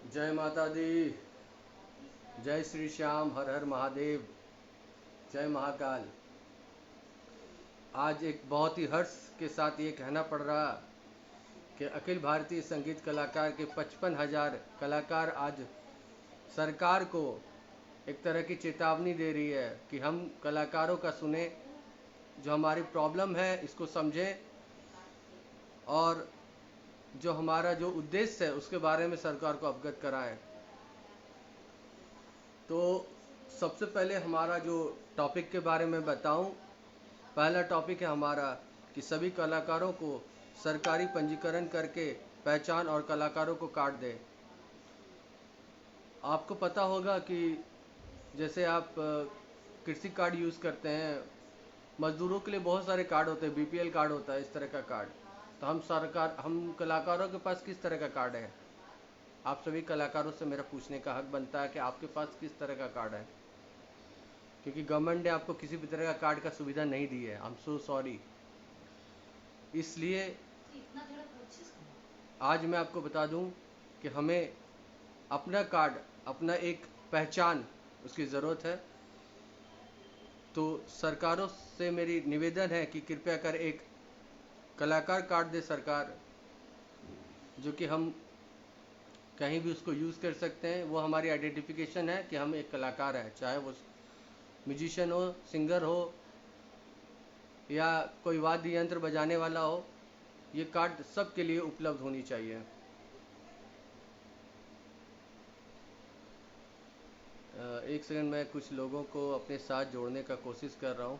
जय माता दी। जय श्री श्याम। हर हर महादेव। जय महाकाल। आज एक बहुत ही हर्ष के साथ ये कहना पड़ रहा कि अखिल भारतीय संगीत कलाकार के 55,000 कलाकार आज सरकार को एक तरह की चेतावनी दे रही है कि हम कलाकारों का सुने, जो हमारी प्रॉब्लम है इसको समझें और जो हमारा जो उद्देश्य है उसके बारे में सरकार को अवगत कराएं। तो सबसे पहले हमारा जो टॉपिक के बारे में बताऊं, पहला टॉपिक है हमारा कि सभी कलाकारों को सरकारी पंजीकरण करके पहचान और कलाकारों को कार्ड दें। आपको पता होगा कि जैसे आप कृषि कार्ड यूज़ करते हैं, मजदूरों के लिए बहुत सारे कार्ड होते हैं, बीपीएल कार्ड होता है, इस तरह का कार्ड। तो हम कलाकारों के पास किस तरह का कार्ड है? आप सभी कलाकारों से मेरा पूछने का हक बनता है कि आपके पास किस तरह का कार्ड है, क्योंकि गवर्नमेंट ने आपको किसी भी तरह का कार्ड का सुविधा नहीं दी है। I am so sorry. इसलिए आज मैं आपको बता दूं कि हमें अपना कार्ड, अपना एक पहचान, उसकी ज़रूरत है। तो सरकारों से मेरी निवेदन है कि कृपया कर एक कलाकार कार्ड दे सरकार, जो कि हम कहीं भी उसको यूज़ कर सकते हैं। वो हमारी आइडेंटिफिकेशन है कि हम एक कलाकार हैं, चाहे वो म्यूजिशियन हो, सिंगर हो या कोई वाद्य यंत्र बजाने वाला हो। ये कार्ड सबके लिए उपलब्ध होनी चाहिए। एक सेकंड, मैं कुछ लोगों को अपने साथ जोड़ने का कोशिश कर रहा हूँ।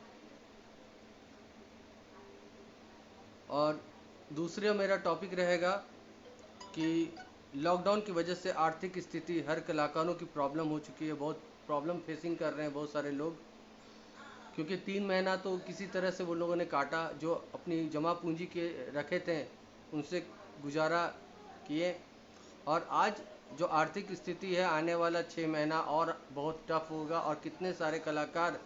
और दूसरा मेरा टॉपिक रहेगा कि लॉकडाउन की वजह से आर्थिक स्थिति हर कलाकारों की प्रॉब्लम हो चुकी है। बहुत प्रॉब्लम फेसिंग कर रहे हैं बहुत सारे लोग, क्योंकि 3 महीना तो किसी तरह से वो लोगों ने काटा, जो अपनी जमा पूंजी के रखे थे उनसे गुजारा किए। और आज जो आर्थिक स्थिति है, आने वाला 6 महीना और बहुत टफ होगा। और कितने सारे कलाकार,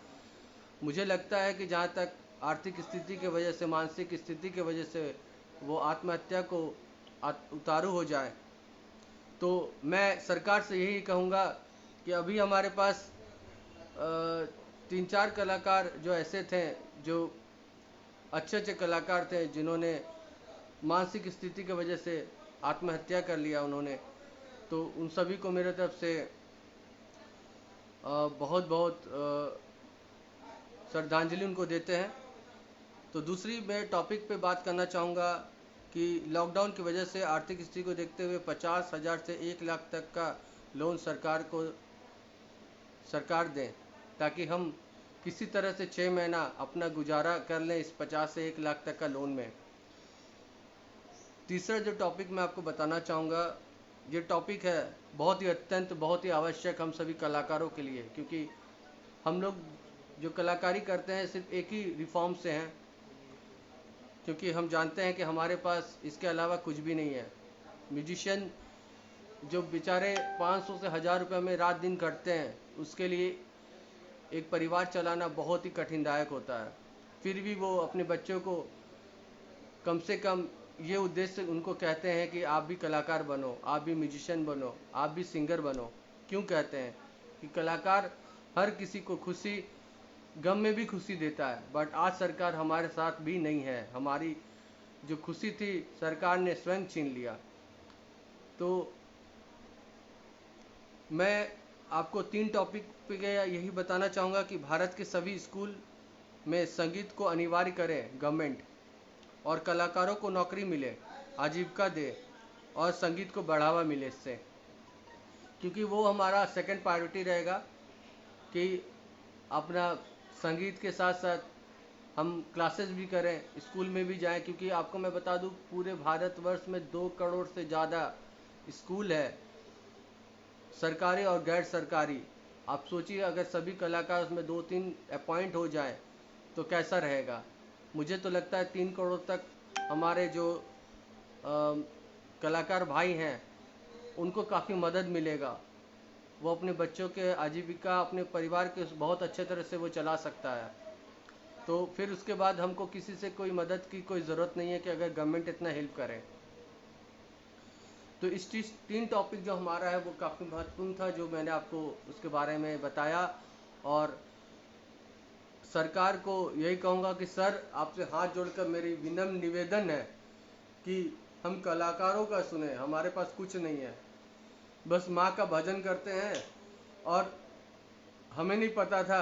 मुझे लगता है कि जहाँ तक आर्थिक स्थिति की वजह से, मानसिक स्थिति की वजह से वो आत्महत्या को उतारू हो जाए। तो मैं सरकार से यही कहूँगा कि अभी हमारे पास 3-4 कलाकार जो ऐसे थे, जो अच्छे अच्छे कलाकार थे, जिन्होंने मानसिक स्थिति की वजह से आत्महत्या कर लिया उन्होंने। तो उन सभी को मेरे तरफ से बहुत बहुत श्रद्धांजलि उनको देते हैं। तो दूसरी मैं टॉपिक पे बात करना चाहूँगा कि लॉकडाउन की वजह से आर्थिक स्थिति को देखते हुए 50,000 से 1 लाख तक का लोन सरकार दें, ताकि हम किसी तरह से 6 महीना अपना गुजारा कर लें इस 50 से 1 लाख तक का लोन में। तीसरा जो टॉपिक मैं आपको बताना चाहूँगा, ये टॉपिक है बहुत ही अत्यंत, बहुत ही आवश्यक हम सभी कलाकारों के लिए, क्योंकि हम लोग जो कलाकारी करते हैं सिर्फ एक ही रिफॉर्म से हैं, क्योंकि हम जानते हैं कि हमारे पास इसके अलावा कुछ भी नहीं है। म्यूजिशियन जो बेचारे 500 से 1,000 रुपये में रात दिन करते हैं, उसके लिए एक परिवार चलाना बहुत ही कठिनदायक होता है। फिर भी वो अपने बच्चों को कम से कम ये उद्देश्य उनको कहते हैं कि आप भी कलाकार बनो, आप भी म्यूजिशियन बनो, आप भी सिंगर बनो। क्यों कहते हैं? कि कलाकार हर किसी को खुशी, गम में भी खुशी देता है। बट आज सरकार हमारे साथ भी नहीं है। हमारी जो खुशी थी सरकार ने स्वयं छीन लिया। तो मैं आपको 3 टॉपिक पे यही बताना चाहूँगा कि भारत के सभी स्कूल में संगीत को अनिवार्य करें गवर्नमेंट, और कलाकारों को नौकरी मिले, आजीविका दे और संगीत को बढ़ावा मिले इससे, क्योंकि वो हमारा सेकंड प्रायोरिटी रहेगा कि अपना संगीत के साथ साथ हम क्लासेस भी करें, स्कूल में भी जाएं। क्योंकि आपको मैं बता दूं, पूरे भारतवर्ष में 2 करोड़ से ज़्यादा स्कूल है, सरकारी और गैर सरकारी। आप सोचिए, अगर सभी कलाकार उसमें 2-3 अपॉइंट हो जाए तो कैसा रहेगा। मुझे तो लगता है 3 करोड़ तक हमारे जो कलाकार भाई हैं उनको काफ़ी मदद मिलेगा। वो अपने बच्चों के आजीविका, अपने परिवार के बहुत अच्छे तरह से वो चला सकता है। तो फिर उसके बाद हमको किसी से कोई मदद की कोई ज़रूरत नहीं है कि अगर गवर्नमेंट इतना हेल्प करे। तो इस तीन टॉपिक जो हमारा है वो काफ़ी महत्वपूर्ण था, जो मैंने आपको उसके बारे में बताया। और सरकार को यही कहूँगा कि सर, आपसे हाथ जोड़कर मेरी विनम्र निवेदन है कि हम कलाकारों का सुने। हमारे पास कुछ नहीं है, बस माँ का भजन करते हैं, और हमें नहीं पता था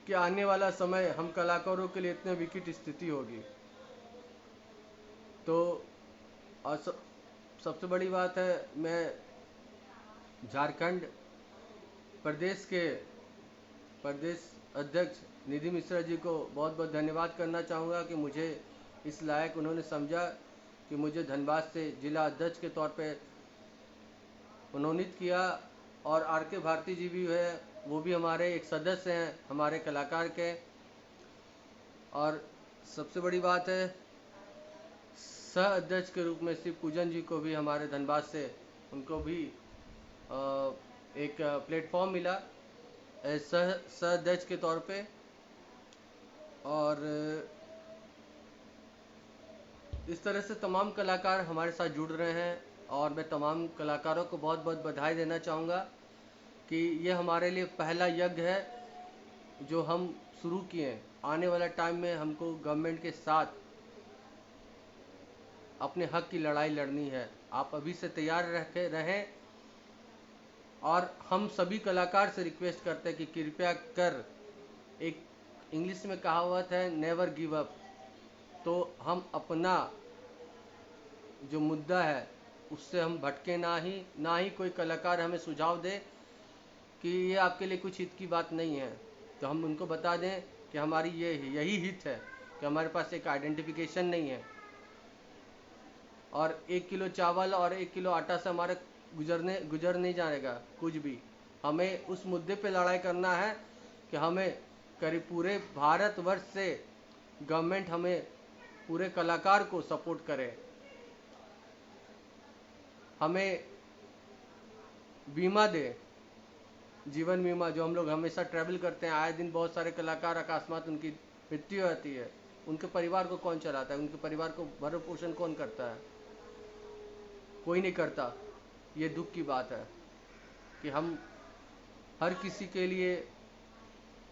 कि आने वाला समय हम कलाकारों के लिए इतने विकट स्थिति होगी। तो और सबसे बड़ी बात है, मैं झारखंड प्रदेश के प्रदेश अध्यक्ष निधि मिश्रा जी को बहुत बहुत धन्यवाद करना चाहूँगा कि मुझे इस लायक उन्होंने समझा कि मुझे धनबाद से जिला अध्यक्ष के तौर पे मनोनीत किया। और आर के भारती जी भी है, वो भी हमारे एक सदस्य हैं, हमारे कलाकार के। और सबसे बड़ी बात है, सह अध्यक्ष के रूप में श्री पूजन जी को भी हमारे धनबाद से, उनको भी एक प्लेटफॉर्म मिला सह अध्यक्ष के तौर पे। और इस तरह से तमाम कलाकार हमारे साथ जुड़ रहे हैं, और मैं तमाम कलाकारों को बहुत बहुत बधाई देना चाहूँगा कि ये हमारे लिए पहला यज्ञ है जो हम शुरू किए। आने वाला टाइम में हमको गवर्नमेंट के साथ अपने हक की लड़ाई लड़नी है। आप अभी से तैयार रहें, और हम सभी कलाकार से रिक्वेस्ट करते हैं कि कृपया कर, एक इंग्लिश में कहावत है, नेवर गिव अप। तो हम अपना जो मुद्दा है उससे हम भटके ना ही कोई कलाकार हमें सुझाव दे कि ये आपके लिए कुछ हित की बात नहीं है, तो हम उनको बता दें कि हमारी यही हित है कि हमारे पास एक आइडेंटिफिकेशन नहीं है, और 1 किलो चावल और 1 किलो आटा से हमारे गुजर नहीं जाएगा कुछ भी। हमें उस मुद्दे पे लड़ाई करना है कि हमें करीब पूरे भारतवर्ष से गवर्नमेंट हमें पूरे कलाकार को सपोर्ट करे, हमें बीमा दे, जीवन बीमा। जो हम लोग हमेशा ट्रैवल करते हैं, आए दिन बहुत सारे कलाकार अकस्मात उनकी मृत्यु होती है, उनके परिवार को कौन चलाता है? उनके परिवार को भरण पोषण कौन करता है? कोई नहीं करता। ये दुख की बात है कि हम हर किसी के लिए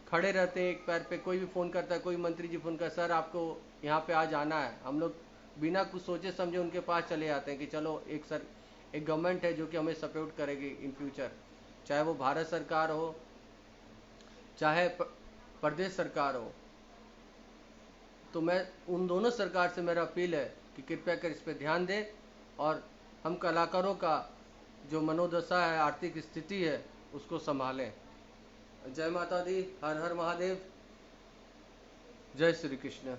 खड़े रहते हैं एक पैर पे। कोई भी फ़ोन करता है, कोई मंत्री जी फ़ोन कर, सर आपको यहाँ पे आज आना है, हम लोग बिना कुछ सोचे समझे उनके पास चले जाते हैं कि चलो एक गवर्नमेंट है जो कि हमें सपोर्ट करेगी इन फ्यूचर, चाहे वो भारत सरकार हो चाहे प्रदेश सरकार हो। तो मैं उन दोनों सरकार से मेरा अपील है कि कृपया कर इस पर ध्यान दें, और हम कलाकारों का जो मनोदशा है, आर्थिक स्थिति है, उसको संभालें। जय माता दी, हर हर महादेव, जय श्री कृष्ण।